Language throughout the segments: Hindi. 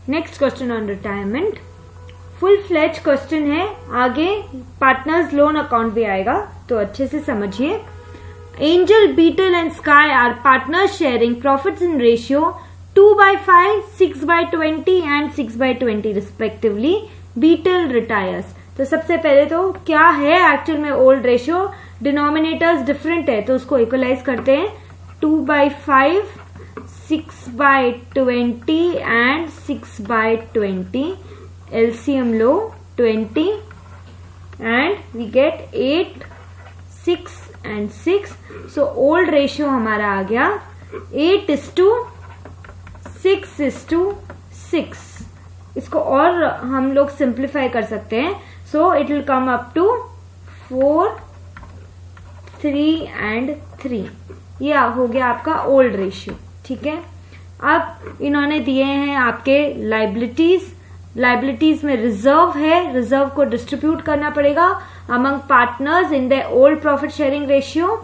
Next question on retirement, full fledge question है, आगे पार्टनर्स लोन अकाउंट भी आएगा, तो अच्छे से समझिए। Angel, Beetle and Sky are partners sharing profits in ratio 2/5, 6/20 and 6/20 respectively. Beetle retires. तो सबसे पहले तो क्या है एक्चुअल में ओल्ड रेशियो, डिनोमिनेटर्स डिफरेंट है तो उसको इक्वलाइज करते हैं। 2/5, 6/20 and 6/20, LCM low 20 and we get 8, 6 and 6. So old ratio हमारा आ गया 8:6:6. इसको और हम लोग सिंप्लीफाई कर सकते हैं, so it will come up to 4, 3 and 3. ये हो गया आपका ओल्ड रेशियो। ठीक है, अब इन्होंने दिए हैं आपके लाइबिलिटीज में रिजर्व है, रिजर्व को डिस्ट्रीब्यूट करना पड़ेगा among partners in the old profit sharing ratio.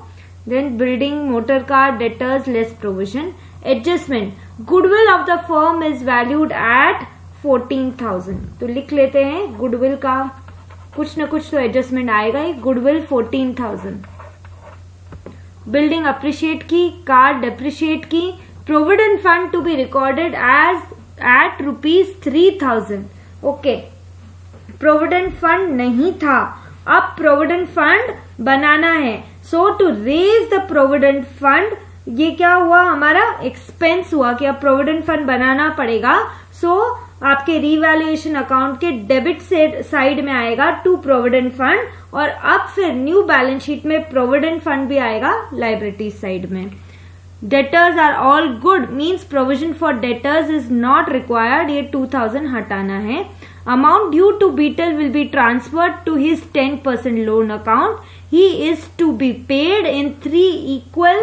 Then building, motor car, debtors, less provision. Adjustment, goodwill of the firm is valued at 14,000। तो लिख लेते हैं गुडविल का कुछ न कुछ तो एडजस्टमेंट आएगा ही। गुडविल 14,000। बिल्डिंग अप्रिशिएट की, कार डेप्रिशिएट की। Provident fund to be recorded as at ₹3,000। Okay, provident fund नहीं था, अब प्रोविडेंट फंड बनाना है। So to raise the provident fund, ये क्या हुआ हमारा एक्सपेंस हुआ कि अब प्रोविडेंट फंड बनाना पड़ेगा। सो आपके रिवैल्यूएशन अकाउंट के डेबिट साइड में आएगा टू प्रोविडेंट फंड, और अब फिर न्यू बैलेंस शीट में प्रोविडेंट फंड भी आएगा लाइबिलिटीज साइड में। Debtors are all good means provision for debtors is not required, ये 2,000 हटाना है। Amount due to Beetle will be transferred to his 10% loan account. He is to be paid in 3 equal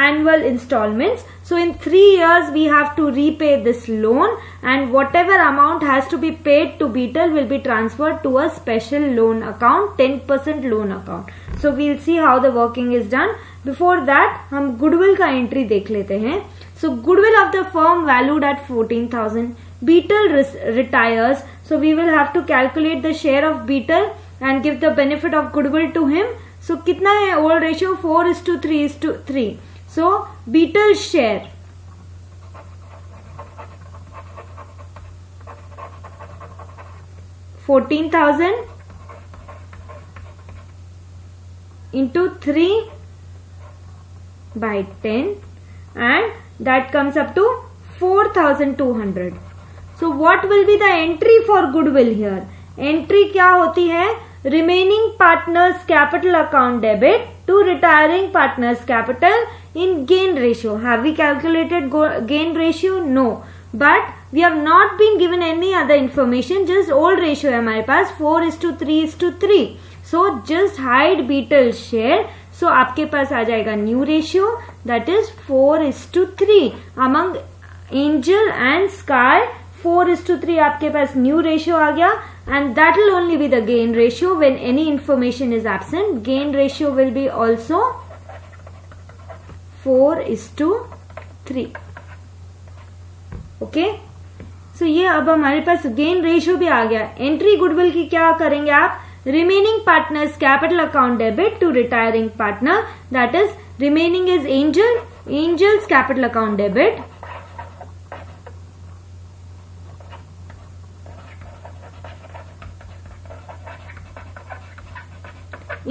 annual installments. So in 3 years we have to repay this loan, and whatever amount has to be paid to Beetle will be transferred to a special loan account, 10% loan account. So we'll see how the working is done. Before that हम goodwill का entry देख लेते हैं. So goodwill of the firm valued at 14,000. Beetle retires, so we will have to calculate the share of Beetle and give the benefit of goodwill to him. So कितना है old ratio? 4:3:3. So Beetle's share, $14,000 into 3/10, and that comes up to 4,200. So what will be the entry for goodwill here? Entry क्या होती है? Remaining partners capital account debit to retiring partners capital in gain ratio. Have we calculated gain ratio? No. But we have not been given any other information. Just old ratio है हमारे पास 4:3:3. So just hide Beetle's share. So आपके पास आ जाएगा new ratio, that is 4:3. Among Angel and Sky 4:3 आपके पास new ratio आ गया, and that will only be the gain ratio when any information is absent. Gain ratio will be also 4:3. Okay, सो ये अब हमारे पास गेन रेशियो भी आ गया। एंट्री गुडविल की क्या करेंगे आप? Remaining partners capital account debit to retiring partner, that is remaining is Angel's capital account debit,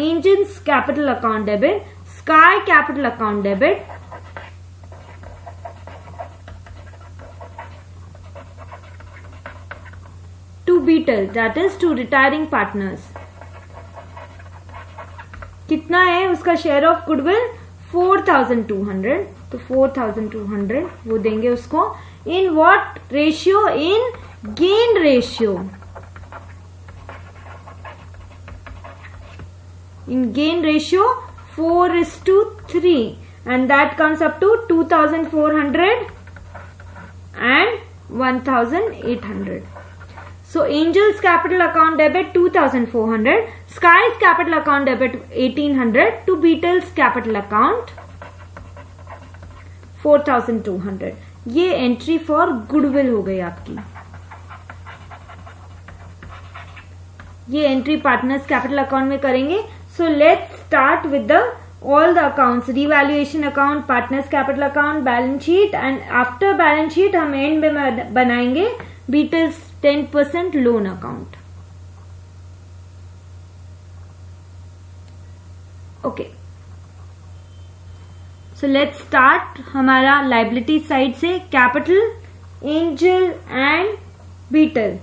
Angels capital account debit, Sky capital account debit, to Beetle, that is to retiring partners. कितना है उसका शेयर ऑफ गुडविल? 4,200. तो 4,200 वो देंगे उसको। In what ratio? In gain ratio. In gain ratio 4:3, and that comes up to 2,400 and 1,800. So Angel's capital account debit 2,400, Sky's capital account debit 1,800, to Beetle's capital account 4,200. ये एंट्री फॉर गुडविल हो गई आपकी। ये एंट्री पार्टनर्स कैपिटल अकाउंट में करेंगे. So let's start with the all the accounts, revaluation account, partners capital account, balance sheet, and after balance sheet हम end में बनाएंगे Beatles 10% loan account. Okay. So let's start हमारा liability side से capital, angel and Beetle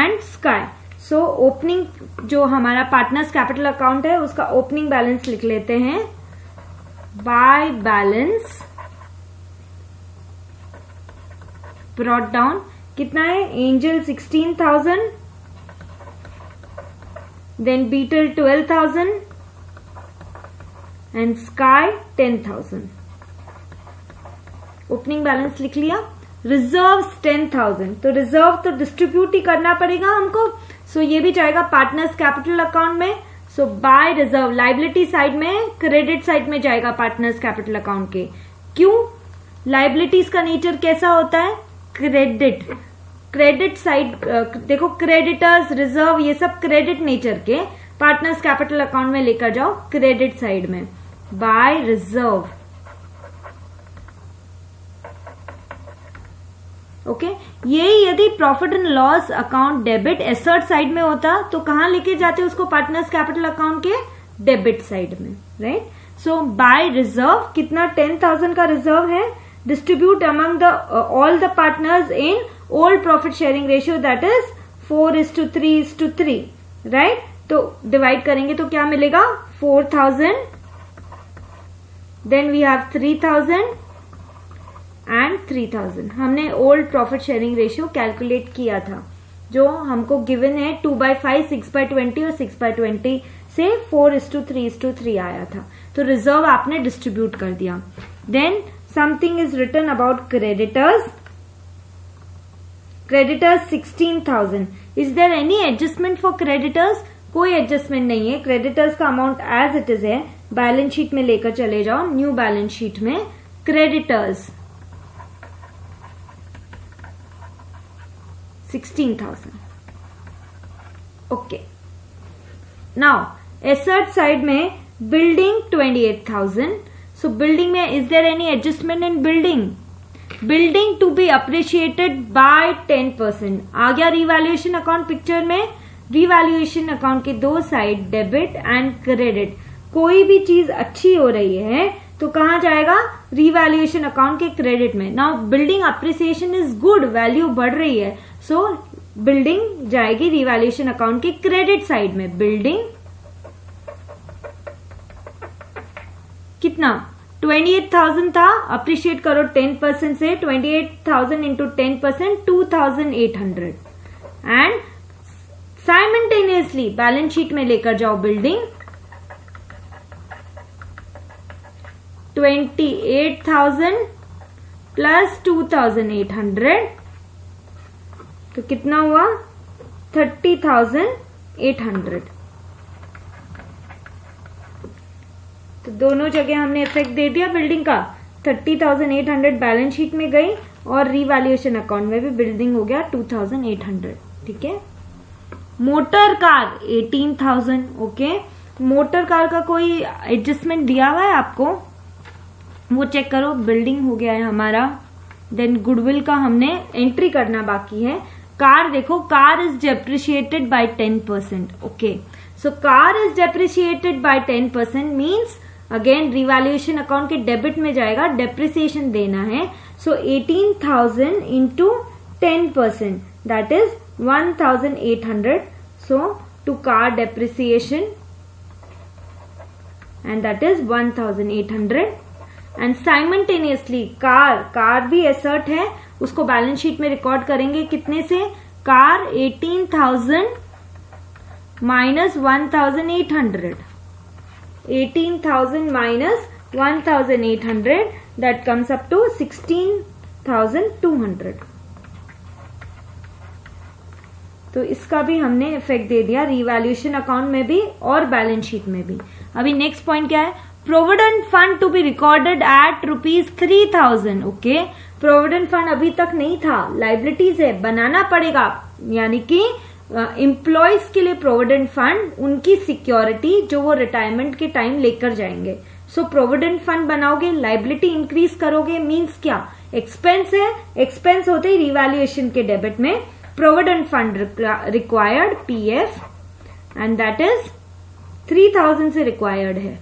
and Sky. So opening जो हमारा पार्टनर्स कैपिटल अकाउंट है उसका ओपनिंग बैलेंस लिख लेते हैं. बाय बैलेंस ब्रॉट डाउन कितना है. Angel 16,000, then Beetle 12,000 and Sky 10,000. Opening balance लिख लिया. रिजर्व 10,000, तो रिजर्व तो डिस्ट्रीब्यूट ही करना पड़ेगा हमको. सो ये भी जाएगा पार्टनर्स कैपिटल अकाउंट में. सो बाय रिजर्व लाइबिलिटी साइड में, क्रेडिट साइड में जाएगा पार्टनर्स कैपिटल अकाउंट के. क्यों? लाइबिलिटीज का नेचर कैसा होता है? क्रेडिट. क्रेडिट साइड देखो, क्रेडिटर्स, रिजर्व, ये सब क्रेडिट नेचर के. पार्टनर्स कैपिटल अकाउंट में लेकर जाओ क्रेडिट साइड में. By reserve. ओके यही यदि profit and loss account debit asset side में होता तो कहां लेके जाते उसको? पार्टनर्स कैपिटल अकाउंट के डेबिट साइड में, राइट. सो बाय रिजर्व कितना? 10,000 का रिजर्व है. Distribute among the all the partners in old profit sharing ratio, that is 4:3:3, right. तो डिवाइड करेंगे तो क्या मिलेगा? 4,000, देन वी हैव 3,000 एंड 3,000. हमने old profit sharing ratio calculate किया था जो हमको गिवन है 2/5, 6/20 और 6/20 से 4:3:3 आया था. तो रिजर्व आपने डिस्ट्रीब्यूट कर दिया. Then something is written about creditors. Creditors 16,000. Is there any adjustment for creditors? कोई एडजस्टमेंट नहीं है. क्रेडिटर्स का अमाउंट एज इट इज है. बैलेंस शीट में लेकर चले जाओ, न्यू बैलेंस शीट में creditors 16,000. Okay. Now asset side में बिल्डिंग 28,000. सो बिल्डिंग में is there any adjustment in building? Building to be appreciated by 10%. आ गया रिवैल्यूएशन अकाउंट पिक्चर में. रिवैल्यूएशन अकाउंट के दो साइड डेबिट एंड क्रेडिट. कोई भी चीज अच्छी हो रही है तो कहां जाएगा? रिवैल्यूएशन अकाउंट के क्रेडिट में. Now building appreciation is good, value बढ़ रही है. सो बिल्डिंग जाएगी रिवैल्यूएशन अकाउंट के क्रेडिट साइड में. बिल्डिंग कितना? 28,000 था. अप्रिशिएट करो 10% से. 28,000 into 10%, 2,800. And simultaneously balance sheet में लेकर जाओ बिल्डिंग 28,000 प्लस 2,800, तो कितना हुआ? 30,800. तो दोनों जगह हमने इफेक्ट दे दिया बिल्डिंग का. 30,800 बैलेंस शीट में गई और रिवैल्यूएशन अकाउंट में भी बिल्डिंग हो गया 2,800. ठीक है. Motor car 18,000. Okay. Motor car का कोई एडजस्टमेंट दिया हुआ है आपको? वो चेक करो. बिल्डिंग हो गया है हमारा. देन गुडविल का हमने एंट्री करना बाकी है. कार देखो, car is depreciated by 10%. Okay. So car is depreciated by 10% means again revaluation account के डेबिट में जाएगा. डेप्रिसिएशन देना है. So 18,000 into 10%, that is 1,800. So to car depreciation and that is 1,800. And simultaneously car भी एसेट है, उसको बैलेंस शीट में रिकॉर्ड करेंगे. कितने से? Car 18,000 minus 1,800. 18,000 minus 1,800, that comes up to 16,200. तो इसका भी हमने इफेक्ट दे दिया रिवैल्यूएशन अकाउंट में भी और बैलेंस शीट में भी. अभी नेक्स्ट पॉइंट क्या है? Provident fund to be recorded at ₹3,000. Okay. Provident fund अभी तक नहीं था, लाइबिलिटीज है, बनाना पड़ेगा. यानी कि एम्प्लॉयज के लिए प्रोविडेंट फंड उनकी सिक्योरिटी जो वो रिटायरमेंट के टाइम लेकर जाएंगे। सो प्रोविडेंट फंड बनाओगे, लाइबिलिटी इंक्रीज करोगे, मींस क्या, एक्सपेंस है, एक्सपेंस होते ही रिवैल्यूएशन के डेबिट में provident fund required PF and that is 3000 से रिक्वायर्ड है।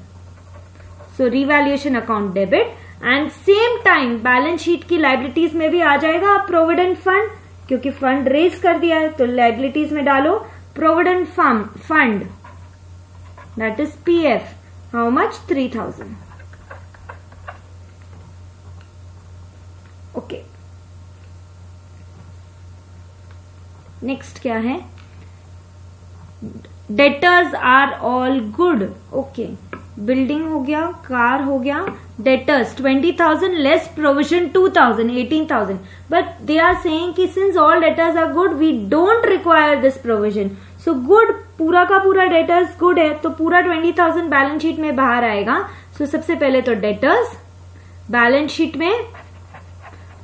So revaluation account debit and same time balance sheet की लाइबिलिटीज में भी आ जाएगा प्रोविडेंट फंड, क्योंकि फंड रेज कर दिया है तो लाइबिलिटीज में डालो provident fund that is PF, how much, 3000। Okay, next क्या है, debtors are all good. Okay, building हो गया, कार हो गया, debtors 20,000 less provision 2,000, 18,000, but they are saying कि since all debtors are good we don't require this provision. So good, पूरा का पूरा डेटर्स गुड है तो पूरा 20,000 बैलेंस शीट में बाहर आएगा। सो सबसे पहले तो डेटर्स बैलेंस शीट में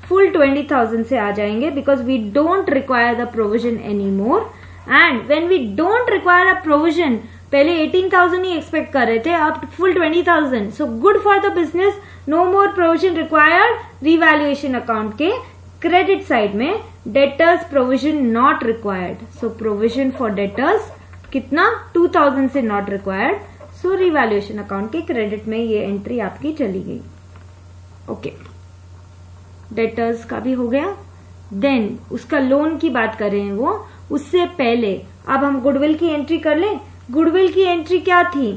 फुल 20,000 से आ जाएंगे because we don't require the provision any more. And when we don't require a provision, पहले 18,000 ही एक्सपेक्ट कर रहे थे, अब full 20,000। So good for the business, no more provision required. Revaluation account के क्रेडिट साइड में debtors provision not required. So provision for debtors कितना, 2,000 से not required. So revaluation account के क्रेडिट में ये एंट्री आपकी चली गई। ओके, डेटर्स का भी हो गया। देन उसका लोन की बात कर रहे हैं वो, उससे पहले अब हम गुडविल की एंट्री कर लें। गुडविल की एंट्री क्या थी,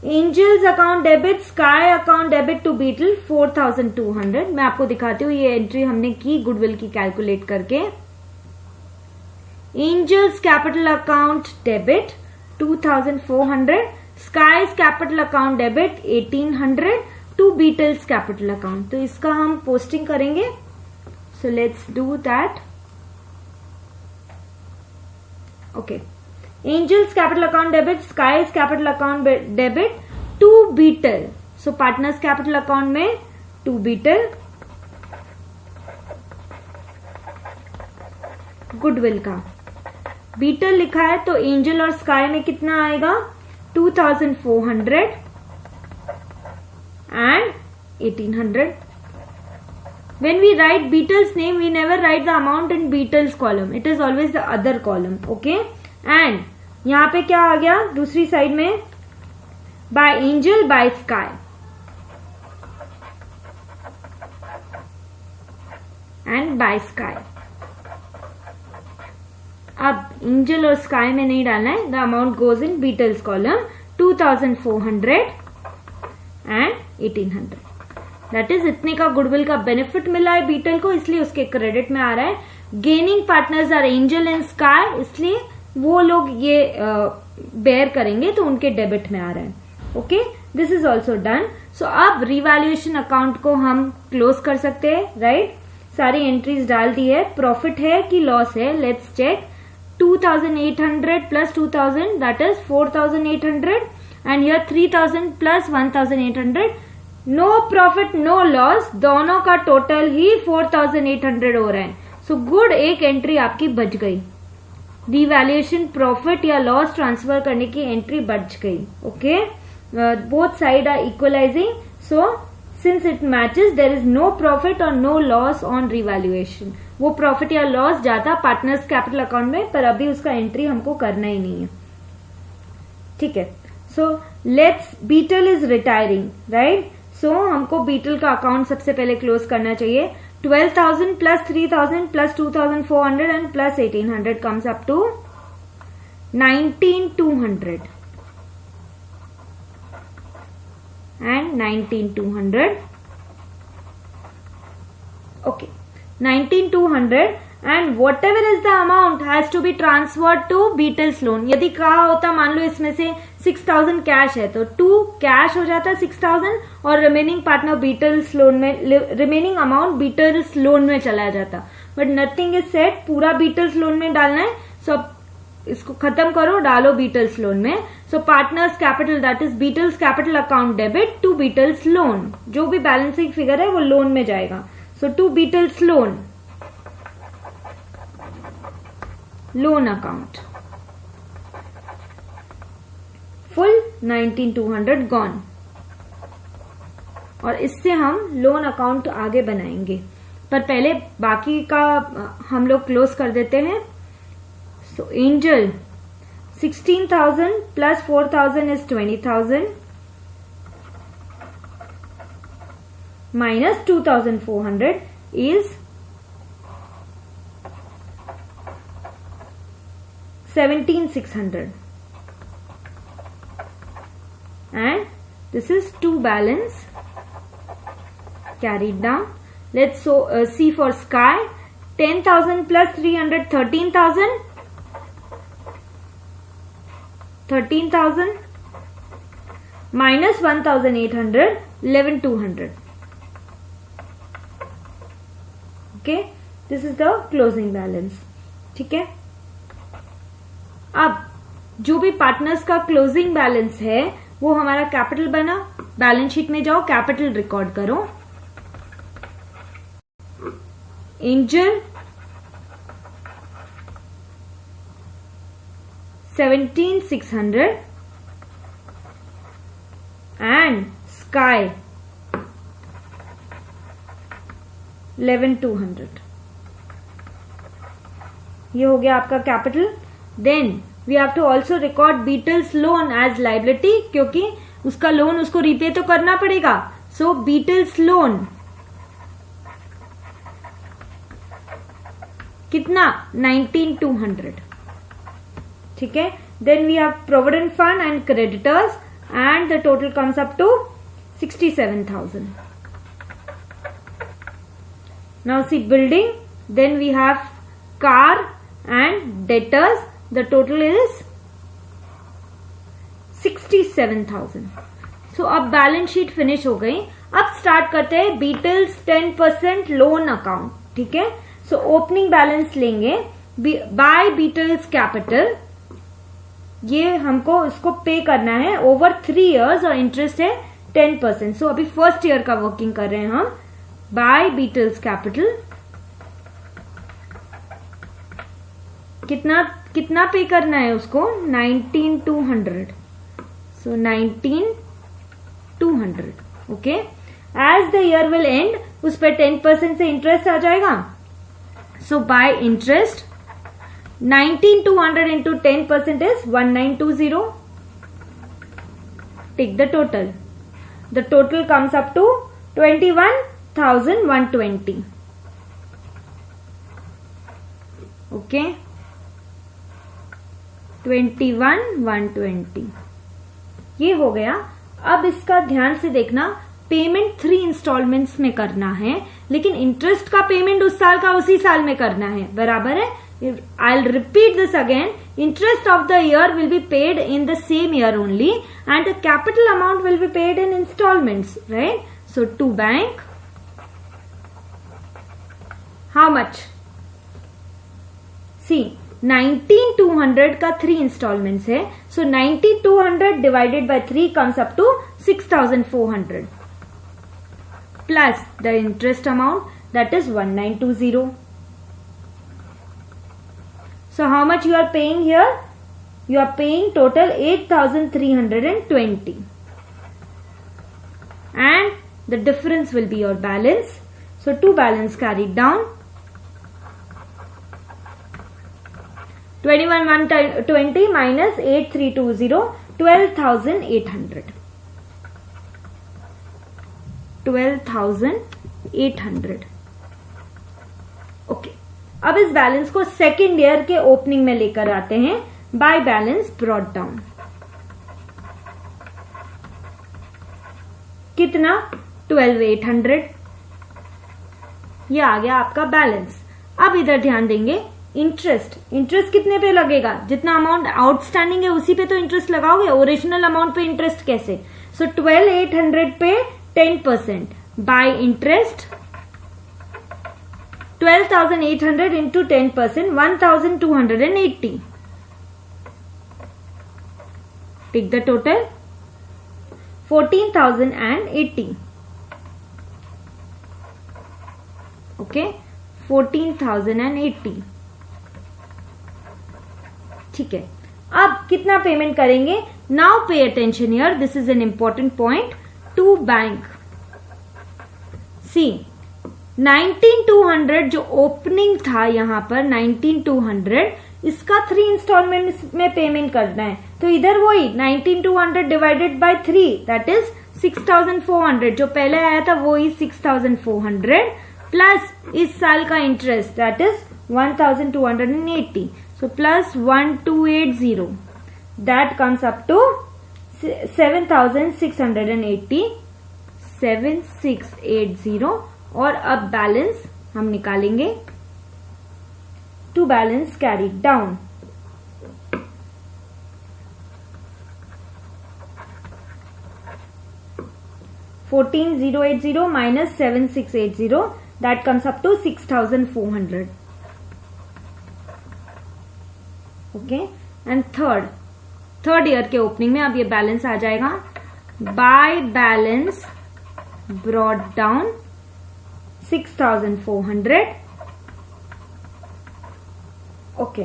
Angel's account debit, Sky account debit to Beetle 4,200। मैं आपको दिखाती हूँ ये एंट्री हमने की गुडविल की कैलकुलेट करके। Angel's capital account debit 2,400, Sky's capital account debit 1,800 to Beetle's capital account. तो इसका हम पोस्टिंग करेंगे। So let's do that. Okay, Angel's capital account debit, Sky's capital account debit to Beetle. So partners capital account में टू बीटल, गुडविल का बीटल लिखा है तो एंजल और स्काई में कितना आएगा, 2,400 and 1,800. When we write Beetle's name, we never write the amount in Beetle's column. It is always the other column. Okay? And यहाँ पे क्या आ गया दूसरी साइड में, by angel, by sky. And by sky. अब एंजल और स्काई में नहीं डालना है, the amount goes in Beetle's column, 2,400 and 1,800। That is इतने का गुडविल का बेनिफिट मिला है बीटल को, इसलिए उसके क्रेडिट में आ रहा है। Gaining partners are Angel and Sky, इसलिए वो लोग ये बेयर करेंगे तो उनके डेबिट में आ रहा है। Okay, this is also done. So अब रिवैल्यूएशन अकाउंट को हम क्लोज कर सकते हैं, राइट? सारी एंट्रीज डाल दी है, प्रॉफिट है कि लॉस है, let's check. 2,800 plus 2,000 that is 4,800 and here 3,000 plus 1,800, no profit no loss, दोनों का टोटल ही 4,800 हो रहा है। सो गुड, एक एंट्री आपकी बच गई, रिवैल्यूएशन प्रॉफिट या लॉस ट्रांसफर करने की एंट्री बच गई। Okay, both side are equalising, so since it matches there is no profit और नो लॉस ऑन रिवैल्यूएशन। वो प्रॉफिट या लॉस जाता पार्टनर्स कैपिटल अकाउंट में, पर अभी उसका एंट्री हमको करना ही नहीं है। ठीक है, so let's, Beetle is retiring, right? So हमको बीटल का अकाउंट सबसे पहले क्लोज करना चाहिए। 12,000 plus 3,000 plus 2,400 and plus 1,800 comes up to 19,200 and 19,200. Okay, 19,200 and whatever is the amount has to be transferred to Beetle's loan. यदि कहा होता, मान लो इसमें से 6,000 कैश है तो 2 कैश हो जाता 6,000 और रिमेनिंग पार्टनर बीटल्स लोन में, रिमेनिंग अमाउंट बीटल्स लोन में चला जाता। बट नथिंग इज सेट, पूरा बीटल्स लोन में डालना है। सो इसको खत्म करो, डालो बीटल्स लोन में। So partners capital that is Beetle's capital account debit to Beetle's loan, जो भी बैलेंसिंग फिगर है वो लोन में जाएगा। So to Beetle's loan, loan account. 19,200 gone. और इससे हम लोन अकाउंट आगे बनाएंगे, पर पहले बाकी का हम लोग क्लोज कर देते हैं। सो angel 16,000 plus 4,000 is 20,000 minus 2,400 is 17,600 and this is to balance carried down. Let's see for sky. 10,000 plus 300 13,000 minus 1,800 11,200. Okay, this is the closing balance. ठीक है, अब जो भी पार्टनर्स का क्लोजिंग बैलेंस है वो हमारा कैपिटल बना। बैलेंस शीट में जाओ, कैपिटल रिकॉर्ड करो। Angel 17,600 and Sky 11,200। ये हो गया आपका capital. Then we have to also record Beetle's loan as liability, क्योंकि उसका लोन उसको रीपे तो करना पड़ेगा। सो बीटल्स लोन कितना 19,200। ठीक है, then we have provident fund and creditors and the total comes up to 67,000। Now see building, then we have car and debtors. The total is 67,000. So अब बैलेंस शीट फिनिश हो गई। अब स्टार्ट करते हैं बीटल्स 10% लोन अकाउंट। ठीक है, सो ओपनिंग बैलेंस लेंगे बाय बीटल्स कैपिटल। ये हमको इसको पे करना है ओवर 3 years और इंटरेस्ट है 10%। सो अभी फर्स्ट ईयर का वर्किंग कर रहे हैं हम। बाय बीटल्स कैपिटल कितना पे करना है उसको 19,200। So 19,200। Okay, as the year will end उस पर 10% से इंटरेस्ट आ जाएगा। So by interest 19,200 into 10% is 1920। Take the total. The total comes up to 21,120। Okay, 21,120 ये हो गया। अब इसका ध्यान से देखना, पेमेंट 3 इंस्टॉलमेंट्स में करना है, लेकिन इंटरेस्ट का पेमेंट उस साल का उसी साल में करना है। बराबर है। I'll repeat this again. Interest of the year will be paid in the same year only and the capital amount will be paid in installments, right? So to bank, how much? See, 19,200 का 3 installments है. So 19,200 divided by 3 comes up to 6,400 plus the interest amount, that is 1920. So how much you are paying here? You are paying total 8,320 and the difference will be your balance. So to balance carried down, 21,120 minus 8,320, 12,800. 12,800. Okay. अब इस बैलेंस को सेकेंड ईयर के ओपनिंग में लेकर आते हैं बाय बैलेंस ब्रॉट डाउन। कितना 12,800। ये आ गया आपका बैलेंस। अब इधर ध्यान देंगे इंटरेस्ट कितने पे लगेगा? जितना अमाउंट आउटस्टैंडिंग है उसी पे तो इंटरेस्ट लगाओगे, ओरिजिनल अमाउंट पे इंटरेस्ट कैसे? सो 12,800 पे 10% bye interest 12,800 into 10%, 1,280. Take the total, 14,080. Okay, 14,080. ठीक है, अब कितना पेमेंट करेंगे? Now pay attention here, this is an important point. To bank, see 19,200 जो ओपनिंग था यहां पर 19,200, इसका 3 इंस्टॉलमेंट में पेमेंट करना है. तो इधर वही 19,200 डिवाइडेड बाय 3 दैट इज 6,400. जो पहले आया था वही 6,400 प्लस इस साल का interest that is 1,280. So plus 1,280 that comes up to 7,680. 7,680. और अब बैलेंस हम निकालेंगे. To balance carry down. $14,080 minus 7,680 that comes up to 6,400. Okay. And third year के ओपनिंग में अब ये बैलेंस आ जाएगा. By balance brought down 6,400. Okay.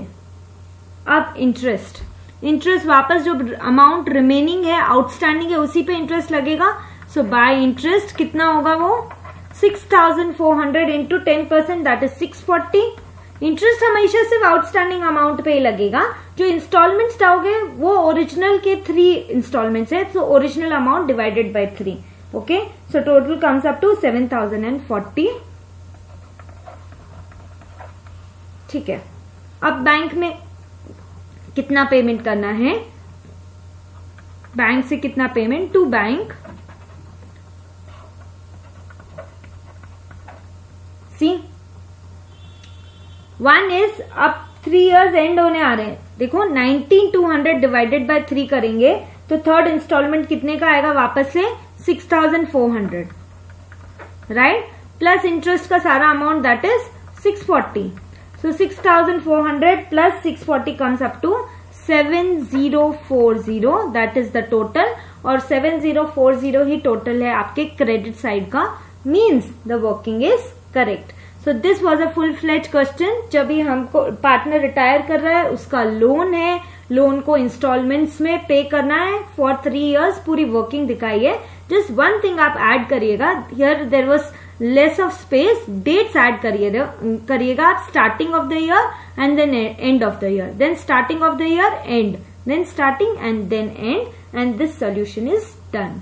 अब इंटरेस्ट वापस जो अमाउंट रिमेनिंग है, आउटस्टैंडिंग है, उसी पे इंटरेस्ट लगेगा. सो बाय इंटरेस्ट कितना होगा वो 6,400 इंटू 10% दैट इज 640. इंटरेस्ट हमेशा सिर्फ आउटस्टैंडिंग अमाउंट पे ही लगेगा. जो इंस्टॉलमेंट्स आओगे वो ओरिजिनल के 3 इंस्टॉलमेंट्स है. So original amount divided by 3. Okay. So total comes up to 7,040. ठीक है. अब बैंक में कितना पेमेंट करना है, बैंक से कितना payment to bank. See 1 is अब 3 इयर्स एंड होने आ रहे हैं. देखो 19,200 डिवाइडेड बाय 3 करेंगे तो थर्ड इंस्टॉलमेंट कितने का आएगा वापस से 6,400 राइट. प्लस इंटरेस्ट का सारा amount that is 640. So 6,400 plus 640 comes up to 7,040. That is the total. और 7,040 ही टोटल है आपके क्रेडिट साइड का. Means the working is correct. So this was a full fledge question. जब भी हमको पार्टनर रिटायर कर रहा है, उसका लोन है, लोन को इंस्टॉलमेंट्स में पे करना है फॉर 3 इयर्स, पूरी वर्किंग दिखाई है. जस्ट वन थिंग आप ऐड करिएगा, here there was less of space, dates add करिएगा. Starting of the year and then end of the year, then starting of the year and, then starting and then end, and this solution is done.